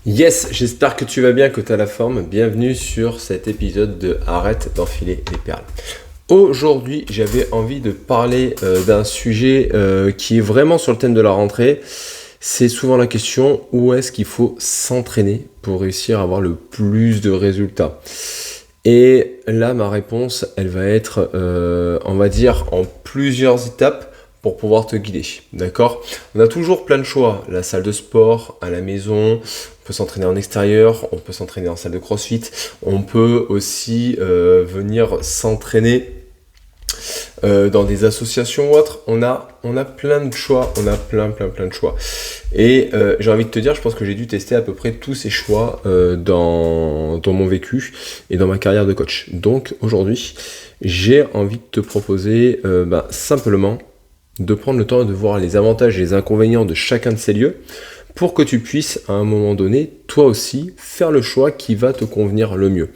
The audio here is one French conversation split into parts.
Yes, j'espère que tu vas bien, que tu as la forme. Bienvenue sur cet épisode de Arrête d'enfiler les perles. Aujourd'hui, j'avais envie de parler d'un sujet qui est vraiment sur le thème de la rentrée. C'est souvent la question, où est-ce qu'il faut s'entraîner pour réussir à avoir le plus de résultats? Et là, ma réponse, elle va être, on va dire, en plusieurs étapes pour pouvoir te guider, d'accord? On a toujours plein de choix, la salle de sport, à la maison, on peut s'entraîner en extérieur, on peut s'entraîner en salle de crossfit, on peut aussi venir s'entraîner dans des associations ou autres. On a plein de choix, on a plein de choix. Et j'ai envie de te dire, je pense que j'ai dû tester à peu près tous ces choix dans mon vécu et dans ma carrière de coach. Donc aujourd'hui, j'ai envie de te proposer simplement de prendre le temps de voir les avantages et les inconvénients de chacun de ces lieux pour que tu puisses à un moment donné, toi aussi, faire le choix qui va te convenir le mieux.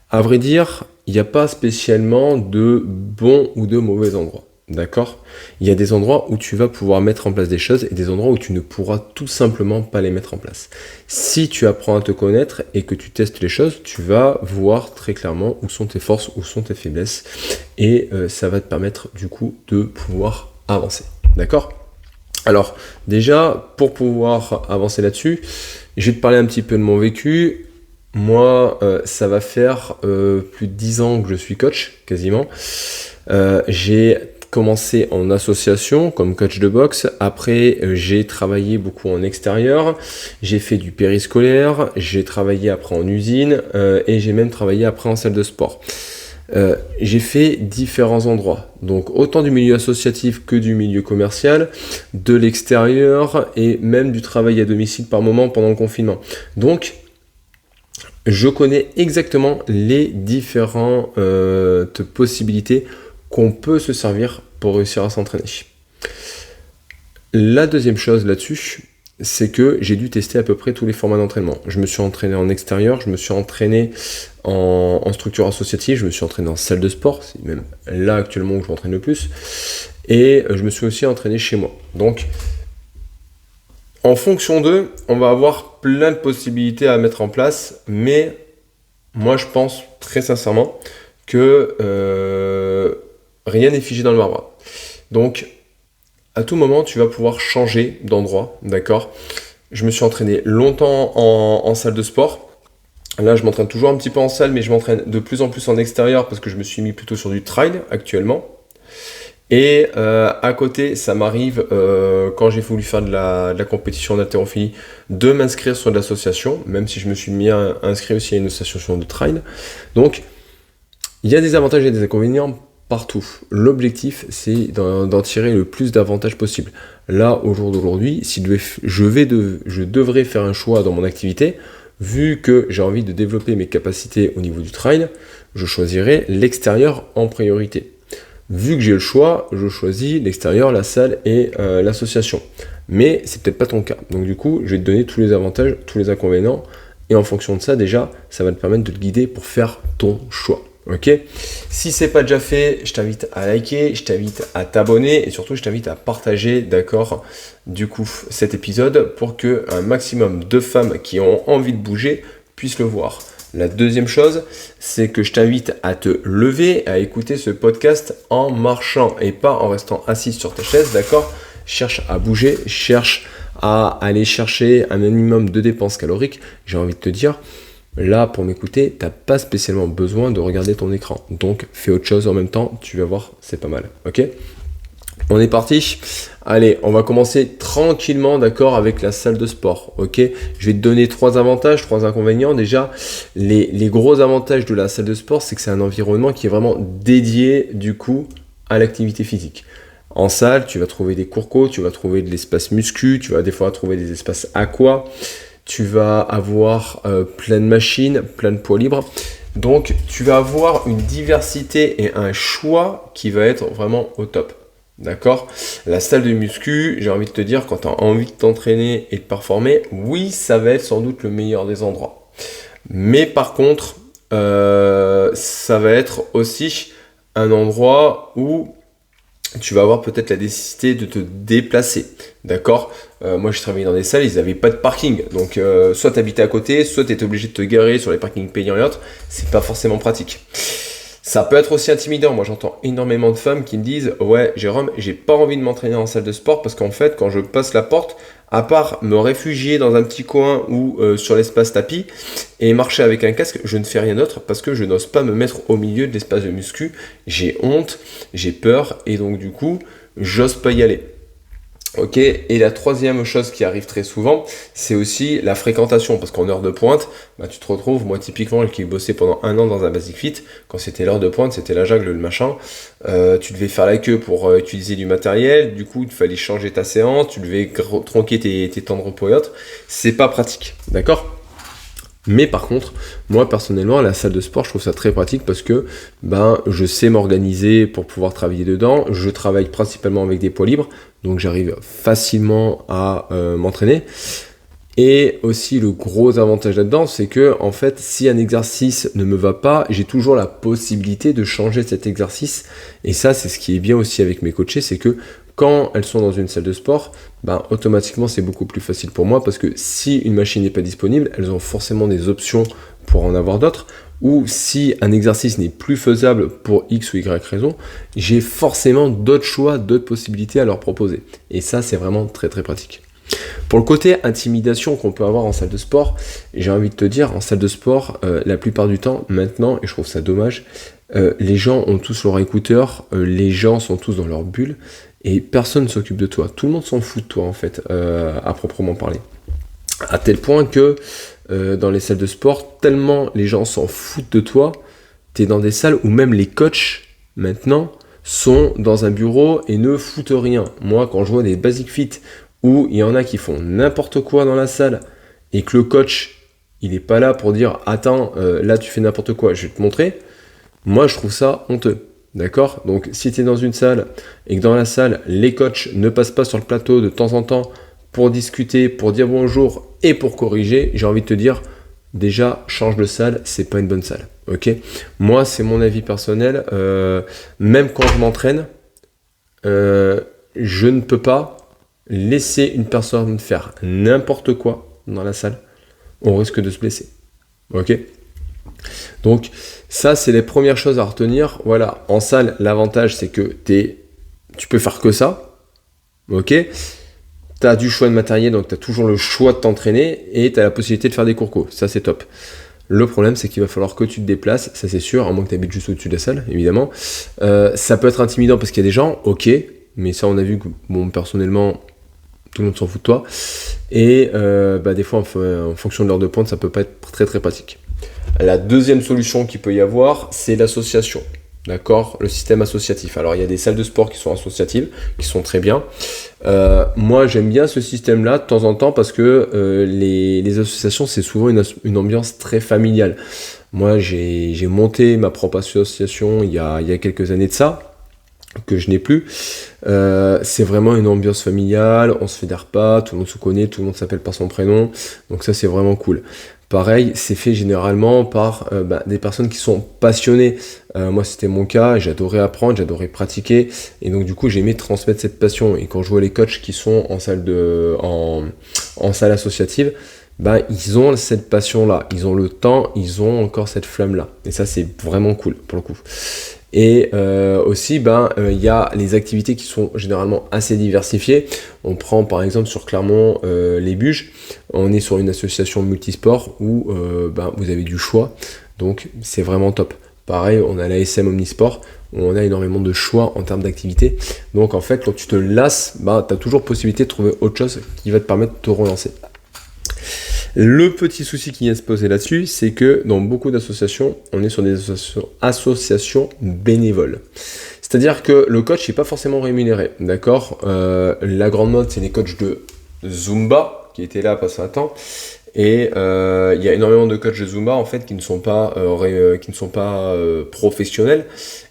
À vrai dire, il n'y a pas spécialement de bons ou de mauvais endroits. D'accord? Il y a des endroits où tu vas pouvoir mettre en place des choses et des endroits où tu ne pourras tout simplement pas les mettre en place. Si tu apprends à te connaître et que tu testes les choses, tu vas voir très clairement où sont tes forces, où sont tes faiblesses et ça va te permettre du coup de pouvoir avancer. D'accord? Alors déjà, pour pouvoir avancer là-dessus, je vais te parler un petit peu de mon vécu. Moi, ça va faire plus de 10 ans que je suis coach, quasiment. J'ai commencé en association comme coach de boxe. Après, j'ai travaillé beaucoup en extérieur. J'ai fait du périscolaire. J'ai travaillé après en usine et j'ai même travaillé après en salle de sport. J'ai fait différents endroits, donc autant du milieu associatif que du milieu commercial, de l'extérieur et même du travail à domicile par moment pendant le confinement. Donc, je connais exactement les différentes possibilités qu'on peut se servir pour réussir à s'entraîner. La deuxième chose là-dessus, c'est que j'ai dû tester à peu près tous les formats d'entraînement. Je me suis entraîné en extérieur, je me suis entraîné en structure associative, je me suis entraîné en salle de sport, c'est même là actuellement où je m'entraîne le plus, et je me suis aussi entraîné chez moi. Donc, en fonction d'eux, on va avoir plein de possibilités à mettre en place, mais moi je pense très sincèrement que rien n'est figé dans le marbre. Donc, à tout moment, tu vas pouvoir changer d'endroit, d'accord? Je me suis entraîné longtemps en salle de sport. Là, je m'entraîne toujours un petit peu en salle, mais je m'entraîne de plus en plus en extérieur parce que je me suis mis plutôt sur du trail actuellement. Et à côté, ça m'arrive, quand j'ai voulu faire de la compétition d'haltérophilie, de m'inscrire sur de l'association, même si je me suis mis inscrit aussi à une association de trail. Donc, il y a des avantages et des inconvénients partout. L'objectif, c'est d'en tirer le plus d'avantages possible. Là, au jour d'aujourd'hui, si je devrais faire un choix dans mon activité, vu que j'ai envie de développer mes capacités au niveau du trail, je choisirai l'extérieur en priorité. Vu que j'ai le choix, je choisis l'extérieur, la salle et l'association. Mais c'est peut-être pas ton cas. Donc du coup, je vais te donner tous les avantages, tous les inconvénients. Et en fonction de ça, déjà, ça va te permettre de te guider pour faire ton choix. Ok? Si c'est pas déjà fait, je t'invite à liker, je t'invite à t'abonner et surtout je t'invite à partager, d'accord, du coup, cet épisode pour que un maximum de femmes qui ont envie de bouger puissent le voir. La deuxième chose, c'est que je t'invite à te lever, à écouter ce podcast en marchant et pas en restant assis sur ta chaise, d'accord? Cherche à bouger, cherche à aller chercher un minimum de dépenses caloriques. J'ai envie de te dire, là, pour m'écouter, t'as pas spécialement besoin de regarder ton écran. Donc, fais autre chose en même temps, tu vas voir, c'est pas mal. Ok? On est parti. Allez, on va commencer tranquillement, d'accord, avec la salle de sport. Ok? Je vais te donner 3 avantages, 3 inconvénients. Déjà, les gros avantages de la salle de sport, c'est que c'est un environnement qui est vraiment dédié, du coup, à l'activité physique. En salle, tu vas trouver des cours co, tu vas trouver de l'espace muscu, tu vas des fois trouver des espaces aqua. Tu vas avoir plein de machines, plein de poids libres. Donc, tu vas avoir une diversité et un choix qui va être vraiment au top. D'accord? La salle de muscu, j'ai envie de te dire, quand tu as envie de t'entraîner et de performer, oui, ça va être sans doute le meilleur des endroits. Mais par contre, ça va être aussi un endroit où tu vas avoir peut-être la nécessité de te déplacer, d'accord? Moi, je travaillais dans des salles, ils n'avaient pas de parking. Donc, soit tu habitais à côté, soit tu étais obligé de te garer sur les parkings payants et autres. C'est pas forcément pratique. Ça peut être aussi intimidant. Moi, j'entends énormément de femmes qui me disent ouais, Jérôme, j'ai pas envie de m'entraîner en salle de sport parce qu'en fait, quand je passe la porte, à part me réfugier dans un petit coin ou sur l'espace tapis et marcher avec un casque, je ne fais rien d'autre parce que je n'ose pas me mettre au milieu de l'espace de muscu. J'ai honte, j'ai peur et donc du coup, j'ose pas y aller. Ok, et la troisième chose qui arrive très souvent, c'est aussi la fréquentation, parce qu'en heure de pointe, bah, tu te retrouves, moi typiquement, qui bossais pendant 1 an dans un Basic Fit, quand c'était l'heure de pointe, c'était la jungle, le machin, tu devais faire la queue pour utiliser du matériel, du coup, il fallait changer ta séance, tu devais tronquer tes temps de repos et autres, c'est pas pratique, d'accord? Mais par contre, moi personnellement, la salle de sport, je trouve ça très pratique parce que je sais m'organiser pour pouvoir travailler dedans. Je travaille principalement avec des poids libres, donc j'arrive facilement à m'entraîner. Et aussi le gros avantage là-dedans, c'est que en fait, si un exercice ne me va pas, j'ai toujours la possibilité de changer cet exercice. Et ça, c'est ce qui est bien aussi avec mes coachés, c'est que quand elles sont dans une salle de sport, automatiquement c'est beaucoup plus facile pour moi parce que si une machine n'est pas disponible, elles ont forcément des options pour en avoir d'autres. Ou si un exercice n'est plus faisable pour X ou Y raison, j'ai forcément d'autres choix, d'autres possibilités à leur proposer. Et ça, c'est vraiment très très pratique. Pour le côté intimidation qu'on peut avoir en salle de sport, j'ai envie de te dire, en salle de sport, la plupart du temps, maintenant, et je trouve ça dommage, les gens ont tous leur écouteur, les gens sont tous dans leur bulle, et personne ne s'occupe de toi. Tout le monde s'en fout de toi, en fait, à proprement parler. À tel point que dans les salles de sport, tellement les gens s'en foutent de toi, tu es dans des salles où même les coachs, maintenant, sont dans un bureau et ne foutent rien. Moi, quand je vois des Basic Fit où il y en a qui font n'importe quoi dans la salle et que le coach, il n'est pas là pour dire « Attends, là tu fais n'importe quoi, je vais te montrer », moi je trouve ça honteux. D'accord? Donc si tu es dans une salle et que dans la salle, les coachs ne passent pas sur le plateau de temps en temps pour discuter, pour dire bonjour et pour corriger, j'ai envie de te dire, déjà, change de salle, c'est pas une bonne salle. Ok? Moi, c'est mon avis personnel. Même quand je m'entraîne, je ne peux pas laisser une personne faire n'importe quoi dans la salle. On risque de se blesser. Ok? Donc, ça, c'est les premières choses à retenir. Voilà, en salle, l'avantage, c'est que tu peux faire que ça. Ok? Tu as du choix de matériel, donc tu as toujours le choix de t'entraîner et tu as la possibilité de faire des cours co. Ça, c'est top. Le problème, c'est qu'il va falloir que tu te déplaces, ça c'est sûr, à moins que tu habites juste au-dessus de la salle, évidemment. Ça peut être intimidant parce qu'il y a des gens, ok, mais ça, on a vu que, personnellement, tout le monde s'en fout de toi. Et des fois, en fonction de l'heure de pointe, ça peut pas être très très pratique. La deuxième solution qu'il peut y avoir, c'est l'association. D'accord? Le système associatif. Alors, il y a des salles de sport qui sont associatives, qui sont très bien. Moi, j'aime bien ce système-là de temps en temps parce que les associations, c'est souvent une ambiance très familiale. Moi, j'ai monté ma propre association il y a quelques années de ça, que je n'ai plus. C'est vraiment une ambiance familiale, on se fait des repas, tout le monde se connaît, tout le monde s'appelle par son prénom. Donc ça, c'est vraiment cool. Pareil, c'est fait généralement par des personnes qui sont passionnées. Moi, c'était mon cas, j'adorais apprendre, j'adorais pratiquer. Et donc, du coup, j'ai aimé transmettre cette passion. Et quand je vois les coachs qui sont en salle associative, ils ont cette passion-là. Ils ont le temps, ils ont encore cette flamme-là. Et ça, c'est vraiment cool, pour le coup. Et aussi, y a les activités qui sont généralement assez diversifiées. On prend par exemple sur Clermont les Buges. On est sur une association multisport où vous avez du choix. Donc c'est vraiment top. Pareil, on a la SM Omnisport où on a énormément de choix en termes d'activités. Donc en fait, quand tu te lasses, tu as toujours possibilité de trouver autre chose qui va te permettre de te relancer. Le petit souci qui vient se poser là-dessus, c'est que dans beaucoup d'associations, on est sur des associations bénévoles. C'est-à-dire que le coach n'est pas forcément rémunéré, d'accord? La grande mode, c'est les coachs de Zumba, qui étaient là passé un temps. Et il y a énormément de coachs de Zumba en fait qui ne sont pas professionnels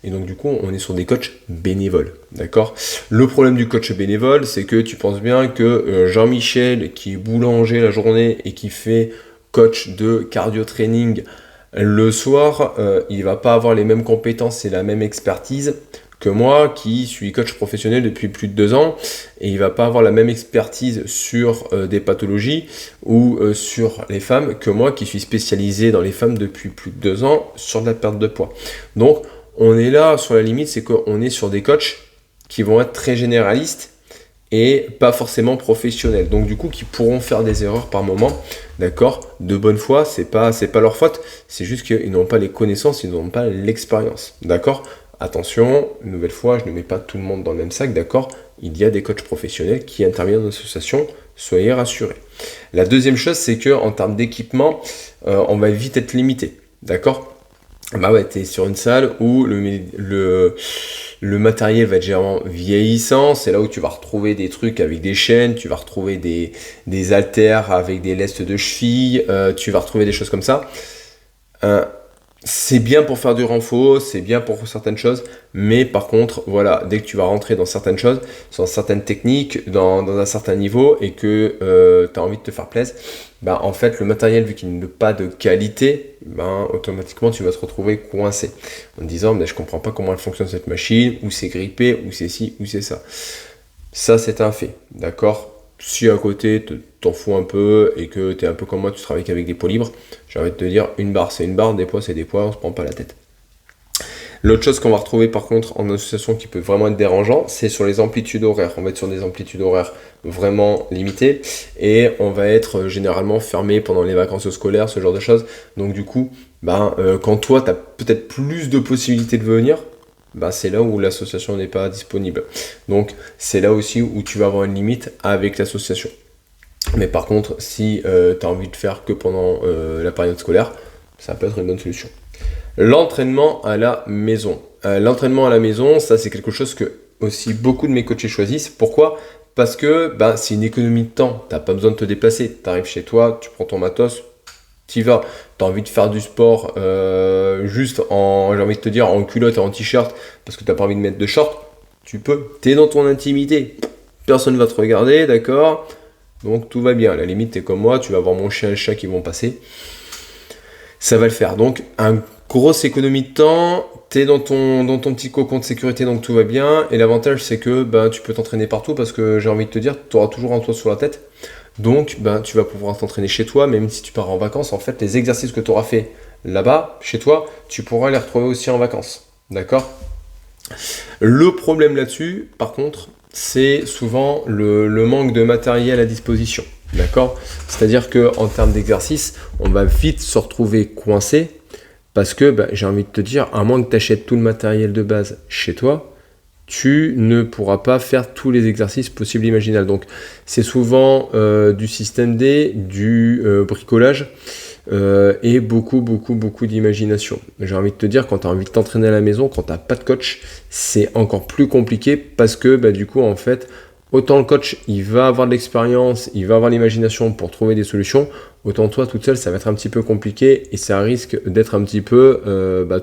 et donc du coup on est sur des coachs bénévoles, d'accord. Le problème du coach bénévole, c'est que tu penses bien que Jean-Michel qui est boulanger la journée et qui fait coach de cardio training le soir, il va pas avoir les mêmes compétences et la même expertise que moi qui suis coach professionnel depuis plus de 2 ans et il va pas avoir la même expertise sur des pathologies ou sur les femmes que moi qui suis spécialisé dans les femmes depuis plus de 2 ans sur de la perte de poids. Donc on est là sur la limite, c'est qu'on est sur des coachs qui vont être très généralistes et pas forcément professionnels, donc du coup qui pourront faire des erreurs par moment, d'accord, de bonne foi, c'est pas leur faute, c'est juste qu'ils n'ont pas les connaissances, ils n'ont pas l'expérience, d'accord. Attention, une nouvelle fois, je ne mets pas tout le monde dans le même sac, d'accord, il y a des coachs professionnels qui interviennent dans l'association, soyez rassurés. La deuxième chose, c'est que en termes d'équipement, on va vite être limité, d'accord. Bah ouais, t'es sur une salle où le matériel va être généralement vieillissant, c'est là où tu vas retrouver des trucs avec des chaînes, tu vas retrouver des haltères avec des lestes de cheville, tu vas retrouver des choses comme ça. C'est bien pour faire du renfort, c'est bien pour certaines choses, mais par contre, voilà, dès que tu vas rentrer dans certaines choses, dans certaines techniques, dans un certain niveau, et que tu as envie de te faire plaisir, bah, en fait, le matériel, vu qu'il n'a pas de qualité, bah, automatiquement, tu vas te retrouver coincé, en te disant, mais je comprends pas comment elle fonctionne cette machine, ou c'est grippé, ou c'est ci, ou c'est ça. Ça, c'est un fait, d'accord ? Si à côté, t'en fous un peu et que t'es un peu comme moi, tu travailles qu'avec des poids libres, j'ai envie de te dire, une barre c'est une barre, des poids c'est des poids, on se prend pas la tête. L'autre chose qu'on va retrouver par contre en association qui peut vraiment être dérangeant, c'est sur les amplitudes horaires. On va être sur des amplitudes horaires vraiment limitées et on va être généralement fermé pendant les vacances scolaires, ce genre de choses. Donc du coup, quand toi, tu as peut-être plus de possibilités de venir, c'est là où l'association n'est pas disponible. Donc c'est là aussi où tu vas avoir une limite avec l'association. Mais par contre, si tu as envie de faire que pendant la période scolaire, ça peut être une bonne solution. L'entraînement à la maison. L'entraînement à la maison, ça c'est quelque chose que aussi beaucoup de mes coachés choisissent. Pourquoi ? Parce que c'est une économie de temps. Tu n'as pas besoin de te déplacer. Tu arrives chez toi, tu prends ton matos, tu y vas. Tu as envie de faire du sport juste j'ai envie de te dire, en culotte et en t-shirt parce que tu n'as pas envie de mettre de short. Tu peux. Tu es dans ton intimité. Personne ne va te regarder, d'accord ? Donc tout va bien. À la limite, tu es comme moi, tu vas voir mon chien et le chat qui vont passer. Ça va le faire. Donc, grosse économie de temps, tu es dans ton petit cocon de sécurité, donc tout va bien. Et l'avantage, c'est que tu peux t'entraîner partout parce que j'ai envie de te dire, tu auras toujours un toit sur la tête. Donc, tu vas pouvoir t'entraîner chez toi, même si tu pars en vacances. En fait, les exercices que tu auras fait là-bas, chez toi, tu pourras les retrouver aussi en vacances. D'accord ? Le problème là-dessus, par contre, c'est souvent le manque de matériel à disposition. D'accord ? C'est-à-dire qu'en termes d'exercice, on va vite se retrouver coincé parce que j'ai envie de te dire, à moins que tu achètes tout le matériel de base chez toi, tu ne pourras pas faire tous les exercices possibles et imaginables. Donc c'est souvent du système D, du bricolage et beaucoup d'imagination. J'ai envie de te dire, quand tu as envie de t'entraîner à la maison, quand tu n'as pas de coach, c'est encore plus compliqué parce que du coup en fait, autant le coach, il va avoir de l'expérience, il va avoir l'imagination pour trouver des solutions, autant toi, toute seule, ça va être un petit peu compliqué et ça risque d'être un petit peu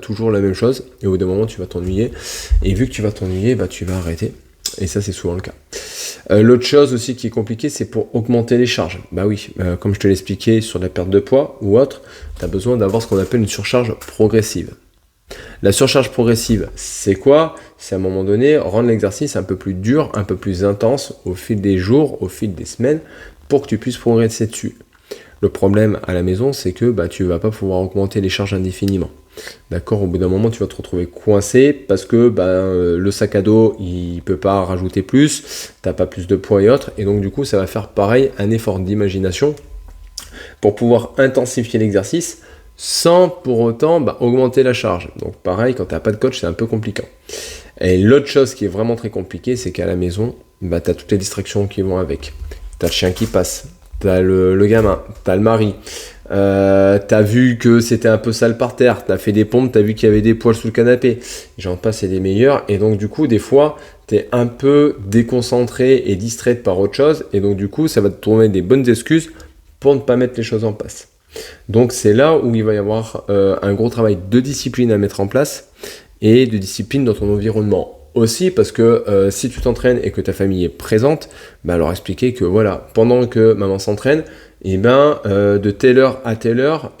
toujours la même chose. Et au bout d'un moment, tu vas t'ennuyer. Et vu que tu vas t'ennuyer, tu vas arrêter. Et ça, c'est souvent le cas. L'autre chose aussi qui est compliquée, c'est pour augmenter les charges. Comme je te l'expliquais sur la perte de poids ou autre, tu as besoin d'avoir ce qu'on appelle une surcharge progressive. La surcharge progressive, c'est quoi ? C'est à un moment donné rendre l'exercice un peu plus dur, un peu plus intense au fil des jours, au fil des semaines, pour que tu puisses progresser dessus. Le problème à la maison, c'est que tu ne vas pas pouvoir augmenter les charges indéfiniment. D'accord ? Au bout d'un moment, tu vas te retrouver coincé parce que le sac à dos, il ne peut pas rajouter plus, tu n'as pas plus de poids et autres, et donc du coup, ça va faire pareil, un effort d'imagination pour pouvoir intensifier l'exercice sans pour autant augmenter la charge. Donc pareil, quand tu n'as pas de coach, c'est un peu compliqué. Et l'autre chose qui est vraiment très compliquée, c'est qu'à la maison, tu as toutes les distractions qui vont avec. Tu as le chien qui passe, tu as le gamin, tu as le mari, tu as vu que c'était un peu sale par terre, tu as fait des pompes, tu as vu qu'il y avait des poils sous le canapé. J'en passe et des meilleurs. Et donc du coup, des fois, tu es un peu déconcentré et distrait par autre chose. Et donc du coup, ça va te trouver des bonnes excuses pour ne pas mettre les choses en place. Donc c'est là où il va y avoir un gros travail de discipline à mettre en place et de discipline dans ton environnement aussi, parce que si tu t'entraînes et que ta famille est présente, leur expliquer que voilà, pendant que maman s'entraîne, de telle heure à telle heure,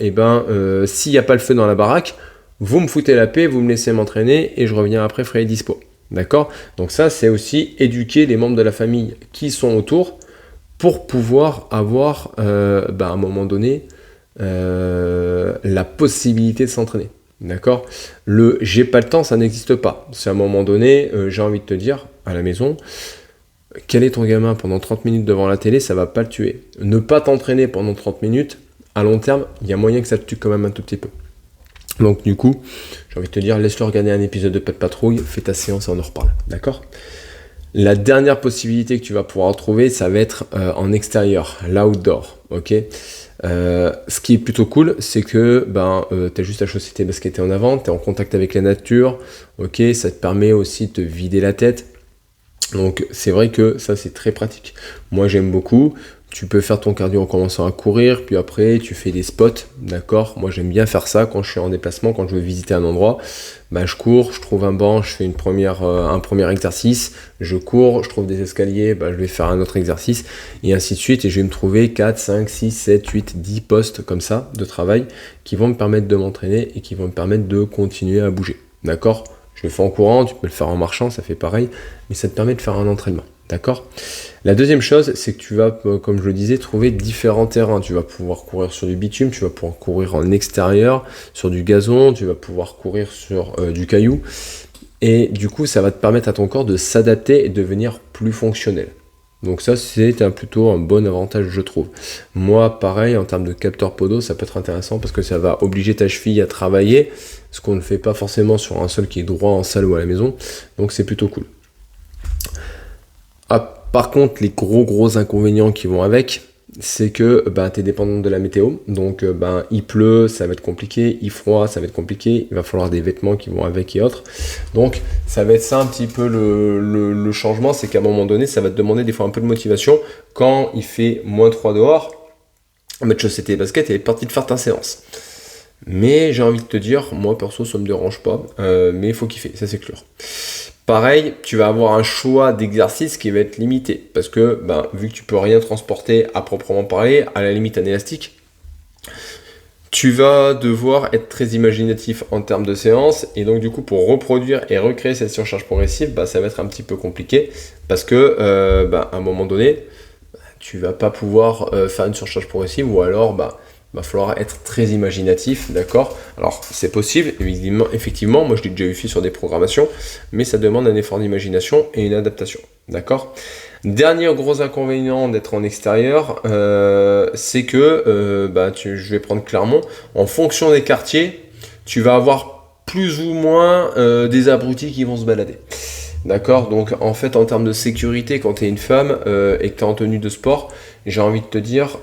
s'il n'y a pas le feu dans la baraque, vous me foutez la paix, vous me laissez m'entraîner et je reviens après frais et dispo. D'accord? Donc ça, c'est aussi éduquer les membres de la famille qui sont autour pour pouvoir avoir, à un moment donné, la possibilité de s'entraîner. D'accord? Le j'ai pas le temps, ça n'existe pas. C'est à un moment donné, j'ai envie de te dire, à la maison, quel est ton gamin pendant 30 minutes devant la télé, ça va pas le tuer. Ne pas t'entraîner pendant 30 minutes, à long terme, il y a moyen que ça te tue quand même un tout petit peu. Donc du coup, j'ai envie de te dire, laisse-le regarder un épisode de Pet Patrouille, fais ta séance et on en reparle. D'accord? La dernière possibilité que tu vas pouvoir trouver, ça va être en extérieur, l'outdoor. Ok. Ce qui est plutôt cool, c'est que tu as juste à chausser tes baskets en avant, tu es en contact avec la nature. Ok, ça te permet aussi de te vider la tête. Donc c'est vrai que ça c'est très pratique. Moi j'aime beaucoup. Tu peux faire ton cardio en commençant à courir, puis après tu fais des spots, d'accord? Moi j'aime bien faire ça quand je suis en déplacement, quand je veux visiter un endroit. Je cours, je trouve un banc, je fais un premier exercice, je cours, je trouve des escaliers, je vais faire un autre exercice, et ainsi de suite, et je vais me trouver 4, 5, 6, 7, 8, 10 postes comme ça de travail qui vont me permettre de m'entraîner et qui vont me permettre de continuer à bouger, d'accord? Je le fais en courant, tu peux le faire en marchant, ça fait pareil, mais ça te permet de faire un entraînement. D'accord? La deuxième chose, c'est que tu vas, comme je le disais, trouver différents terrains. Tu vas pouvoir courir sur du bitume, tu vas pouvoir courir en extérieur, sur du gazon, tu vas pouvoir courir sur du caillou. Et du coup, ça va te permettre à ton corps de s'adapter et de devenir plus fonctionnel. Donc ça, c'est plutôt un bon avantage, je trouve. Moi, pareil, en termes de capteur podo, ça peut être intéressant parce que ça va obliger ta cheville à travailler, ce qu'on ne fait pas forcément sur un sol qui est droit en salle ou à la maison. Donc c'est plutôt cool. Par contre, les gros inconvénients qui vont avec, c'est que tu es dépendant de la météo. Donc il pleut, ça va être compliqué, il froid, ça va être compliqué, il va falloir des vêtements qui vont avec et autres. Donc ça va être ça un petit peu le changement, c'est qu'à un moment donné, ça va te demander des fois un peu de motivation. Quand il fait -3 dehors, mettre chaussettes et baskets et être parti de faire ta séance. Mais j'ai envie de te dire, moi perso ça me dérange pas, mais il faut kiffer, ça c'est clair. Pareil, tu vas avoir un choix d'exercice qui va être limité, parce que vu que tu peux rien transporter à proprement parler, à la limite un élastique, tu vas devoir être très imaginatif en termes de séance, et donc du coup pour reproduire et recréer cette surcharge progressive, ça va être un petit peu compliqué, parce que à un moment donné, tu vas pas pouvoir faire une surcharge progressive, ou alors va falloir être très imaginatif, d'accord? Alors, c'est possible, effectivement, moi je l'ai déjà eu fait sur des programmations, mais ça demande un effort d'imagination et une adaptation, d'accord? Dernier gros inconvénient d'être en extérieur, c'est que, je vais prendre Clermont, en fonction des quartiers, tu vas avoir plus ou moins des abrutis qui vont se balader. D'accord? Donc en fait en termes de sécurité, quand tu es une femme et que tu es en tenue de sport, j'ai envie de te dire,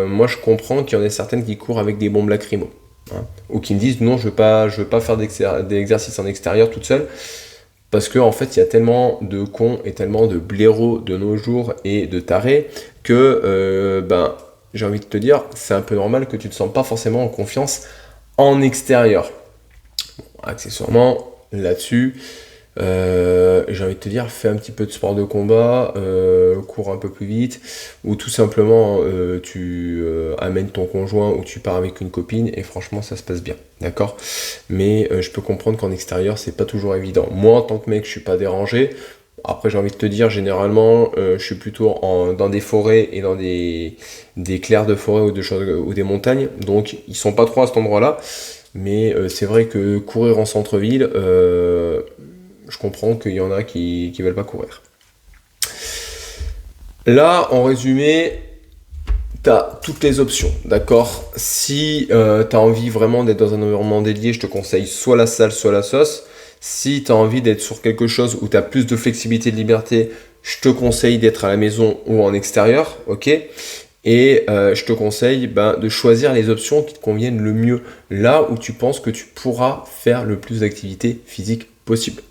moi je comprends qu'il y en ait certaines qui courent avec des bombes lacrymo, hein, ou qui me disent non, je veux pas faire d'exercice en extérieur toute seule, parce que en fait il y a tellement de cons et tellement de blaireaux de nos jours et de tarés que j'ai envie de te dire, c'est un peu normal que tu ne te sens pas forcément en confiance en extérieur. Accessoirement là-dessus, j'ai envie de te dire, fais un petit peu de sport de combat, cours un peu plus vite, ou tout simplement tu amènes ton conjoint ou tu pars avec une copine, et franchement ça se passe bien, d'accord? Mais je peux comprendre qu'en extérieur c'est pas toujours évident. Moi en tant que mec je suis pas dérangé. Après j'ai envie de te dire, généralement je suis plutôt dans des forêts et dans des clairs de forêt ou des montagnes, donc ils sont pas trop à cet endroit là, mais c'est vrai que courir en centre-ville, je comprends qu'il y en a qui veulent pas courir. Là, en résumé, tu as toutes les options, d'accord? Si tu as envie vraiment d'être dans un environnement dédié, je te conseille soit la salle, soit la sauce. Si tu as envie d'être sur quelque chose où tu as plus de flexibilité et de liberté, je te conseille d'être à la maison ou en extérieur, ok? Et je te conseille de choisir les options qui te conviennent le mieux, là où tu penses que tu pourras faire le plus d'activité physique possible.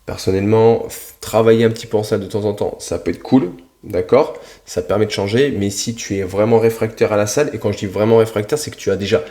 Personnellement, travailler un petit peu en salle de temps en temps, ça peut être cool, d'accord? Ça te permet de changer, mais si tu es vraiment réfractaire à la salle, et quand je dis vraiment réfractaire, c'est que tu as déjà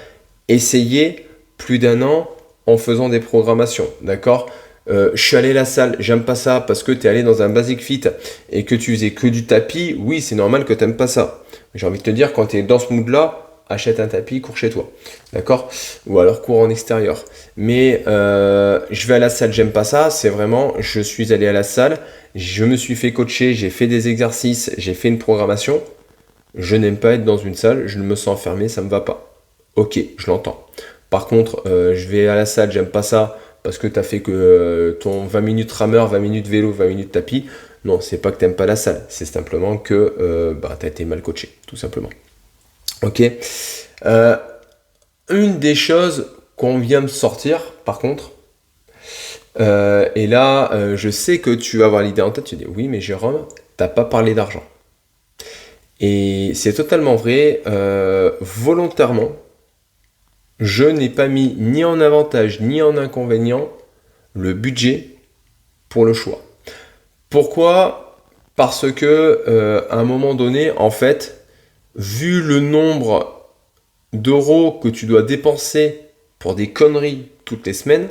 essayé plus d'1 an en faisant des programmations, d'accord? Je suis allé à la salle, j'aime pas ça parce que tu es allé dans un Basic Fit et que tu faisais que du tapis, oui, c'est normal que tu n'aimes pas ça. J'ai envie de te dire, quand tu es dans ce mood-là, achète un tapis, cours chez toi. D'accord? Ou alors cours en extérieur. Mais je vais à la salle, j'aime pas ça. C'est vraiment, je suis allé à la salle, je me suis fait coacher, j'ai fait des exercices, j'ai fait une programmation. Je n'aime pas être dans une salle, je me sens enfermé, ça me va pas. Ok, je l'entends. Par contre, je vais à la salle, j'aime pas ça parce que tu as fait que ton 20 minutes rameur, 20 minutes vélo, 20 minutes tapis. Non, c'est pas que tu n'aimes pas la salle, c'est simplement que tu as été mal coaché, tout simplement. Ok. Une des choses qu'on vient de sortir, par contre, et là, je sais que tu vas avoir l'idée en tête, tu dis oui, mais Jérôme, t'as pas parlé d'argent. Et c'est totalement vrai, volontairement, je n'ai pas mis ni en avantage ni en inconvénient le budget pour le choix. Pourquoi ? Parce que à un moment donné, en fait, vu le nombre d'euros que tu dois dépenser pour des conneries toutes les semaines,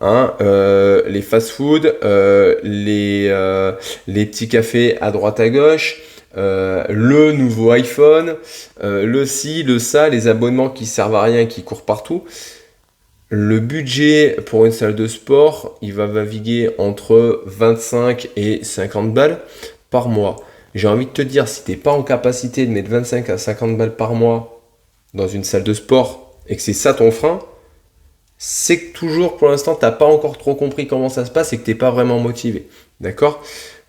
les fast-food, les petits cafés à droite à gauche, le nouveau iPhone, le ci, le ça, les abonnements qui servent à rien, qui courent partout. Le budget pour une salle de sport, il va naviguer entre 25 et 50 balles par mois. J'ai envie de te dire, si tu n'es pas en capacité de mettre 25 à 50 balles par mois dans une salle de sport et que c'est ça ton frein, c'est que toujours pour l'instant tu n'as pas encore trop compris comment ça se passe et que tu n'es pas vraiment motivé. D'accord ?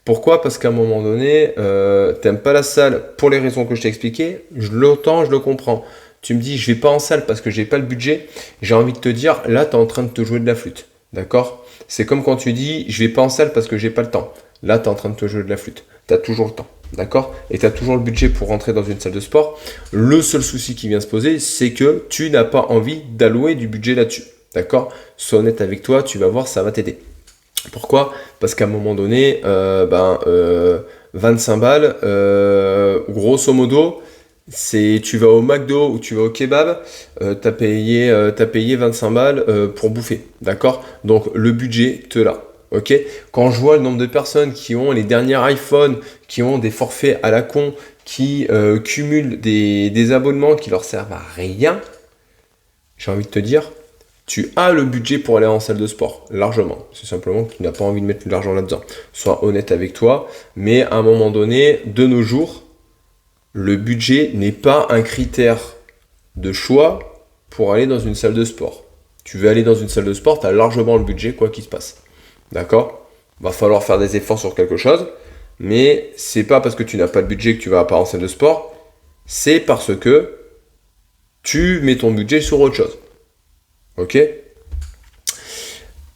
Pourquoi ? Parce qu'à un moment donné, tu n'aimes pas la salle pour les raisons que je t'ai expliquées. Je l'entends, je le comprends. Tu me dis, je vais pas en salle parce que j'ai pas le budget. J'ai envie de te dire, là, tu es en train de te jouer de la flûte. D'accord ? C'est comme quand tu dis, je vais pas en salle parce que j'ai pas le temps. Là, tu es en train de te jouer de la flûte. Tu as toujours le temps. D'accord ? Et tu as toujours le budget pour rentrer dans une salle de sport. Le seul souci qui vient se poser, c'est que tu n'as pas envie d'allouer du budget là-dessus. D'accord ? Sois honnête avec toi, tu vas voir, ça va t'aider. Pourquoi ? Parce qu'à un moment donné, 25 balles, grosso modo, c'est tu vas au McDo ou tu vas au kebab, t'as payé 25 balles pour bouffer, d'accord ? Donc le budget te l'a, ok ? Quand je vois le nombre de personnes qui ont les derniers iPhones, qui ont des forfaits à la con, qui cumulent des abonnements qui leur servent à rien, j'ai envie de te dire, tu as le budget pour aller en salle de sport, largement. C'est simplement que tu n'as pas envie de mettre de l'argent là-dedans. Sois honnête avec toi, mais à un moment donné, de nos jours, le budget n'est pas un critère de choix pour aller dans une salle de sport. Tu veux aller dans une salle de sport, tu as largement le budget, quoi qu'il se passe. D'accord ? Va falloir faire des efforts sur quelque chose, mais c'est pas parce que tu n'as pas de budget que tu vas pas en salle de sport, c'est parce que tu mets ton budget sur autre chose. Ok ?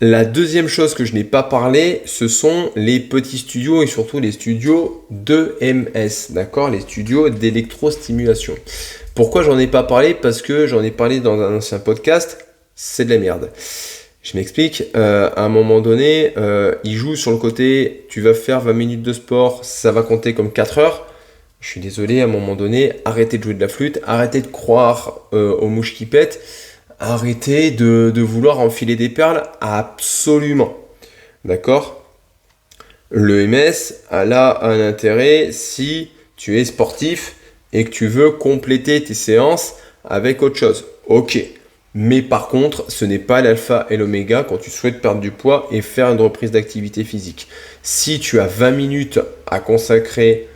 La deuxième chose que je n'ai pas parlé, ce sont les petits studios et surtout les studios d'EMS, d'accord ? Les studios d'électrostimulation. Pourquoi j'en ai pas parlé ? Parce que j'en ai parlé dans un ancien podcast, c'est de la merde. Je m'explique, à un moment donné, ils jouent sur le côté, tu vas faire 20 minutes de sport, ça va compter comme 4 heures. Je suis désolé, à un moment donné, arrêtez de jouer de la flûte, arrêtez de croire aux mouches qui pètent. Arrêtez de vouloir enfiler des perles, absolument. D'accord ? Le MS a là un intérêt si tu es sportif et que tu veux compléter tes séances avec autre chose. Ok. Mais par contre, ce n'est pas l'alpha et l'oméga quand tu souhaites perdre du poids et faire une reprise d'activité physique. Si tu as 20 minutes à consacrer,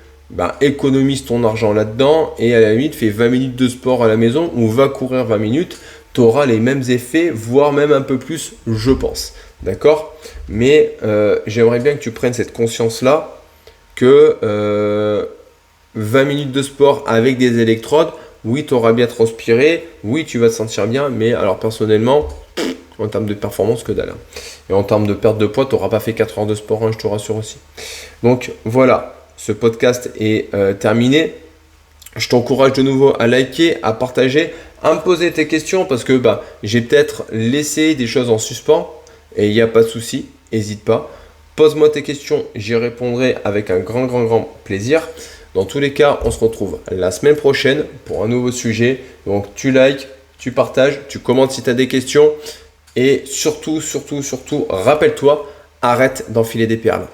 économise ton argent là-dedans et à la limite, fais 20 minutes de sport à la maison ou va courir 20 minutes. Tu auras les mêmes effets, voire même un peu plus, je pense. D'accord ? Mais j'aimerais bien que tu prennes cette conscience-là que 20 minutes de sport avec des électrodes, oui, tu auras bien transpiré, oui, tu vas te sentir bien, mais alors personnellement, en termes de performance, que dalle. Et en termes de perte de poids, tu n'auras pas fait 4 heures de sport, je te rassure aussi. Donc voilà, ce podcast est terminé. Je t'encourage de nouveau à liker, à partager, à me poser tes questions parce que j'ai peut-être laissé des choses en suspens et il n'y a pas de souci, n'hésite pas. Pose-moi tes questions, j'y répondrai avec un grand plaisir. Dans tous les cas, on se retrouve la semaine prochaine pour un nouveau sujet. Donc tu likes, tu partages, tu commentes si tu as des questions et surtout, rappelle-toi, arrête d'enfiler des perles.